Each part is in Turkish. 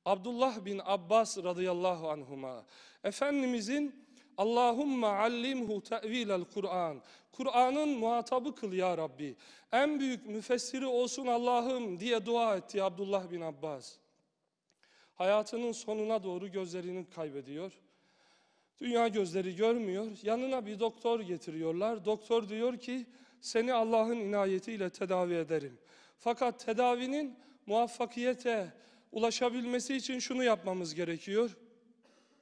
Abdullah bin Abbas radıyallahu anhuma, Efendimizin Allahümme allimhu te'vilel Kur'an, Kur'an'ın muhatabı kıl ya Rabbi, en büyük müfessiri olsun Allah'ım diye dua etti Abdullah bin Abbas. Hayatının sonuna doğru gözlerini kaybediyor. Dünya gözleri görmüyor. Yanına bir doktor getiriyorlar. Doktor diyor ki seni Allah'ın inayetiyle tedavi ederim. Fakat tedavinin muvaffakiyete ulaşabilmesi için şunu yapmamız gerekiyor.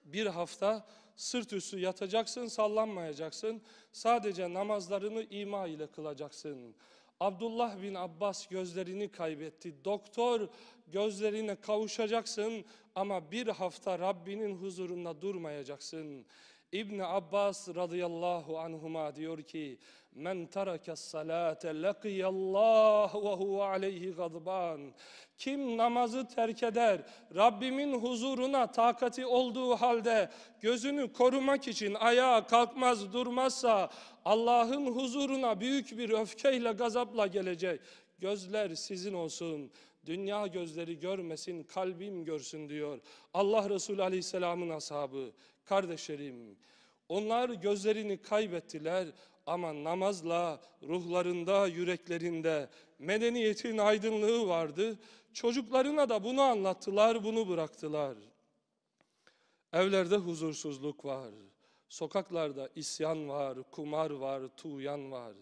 Bir hafta sırt üstü yatacaksın, sallanmayacaksın. Sadece namazlarını ima ile kılacaksın. Abdullah bin Abbas gözlerini kaybetti. Doktor, gözlerine kavuşacaksın ama bir hafta Rabbinin huzurunda durmayacaksın. İbn Abbas radıyallahu anhuma diyor ki: "Men tereke salate laqiyallah ve huve aleyhi gadban." Kim namazı terk eder, Rabbimin huzuruna takati olduğu halde gözünü korumak için ayağa kalkmaz, durmazsa Allah'ın huzuruna büyük bir öfkeyle, gazapla gelecek. Gözler sizin olsun, dünya gözleri görmesin, kalbim görsün diyor Allah Resulü Aleyhisselam'ın ashabı. Kardeşlerim, onlar gözlerini kaybettiler ama namazla ruhlarında, yüreklerinde medeniyetin aydınlığı vardı. Çocuklarına da bunu anlattılar, bunu bıraktılar. Evlerde huzursuzluk var, sokaklarda isyan var, kumar var, tuğyan var.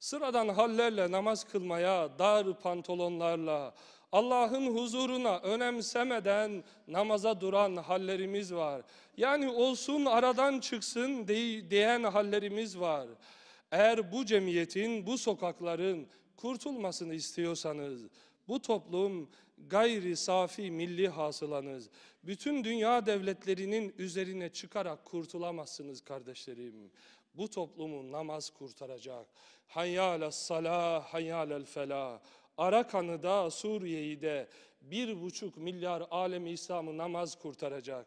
Sıradan hallerle namaz kılmaya, dar pantolonlarla, Allah'ın huzuruna önemsemeden namaza duran hallerimiz var. Yani olsun aradan çıksın diyen hallerimiz var. Eğer bu cemiyetin, bu sokakların kurtulmasını istiyorsanız, bu toplum gayri safi milli hasılanız, bütün dünya devletlerinin üzerine çıkarak kurtulamazsınız kardeşlerim. Bu toplumu namaz kurtaracak. Hayyâles salâh, hayyâlel felâh. Arakan'ı da, Suriye'yi de 1,5 milyar alemi İslam'ı namaz kurtaracak.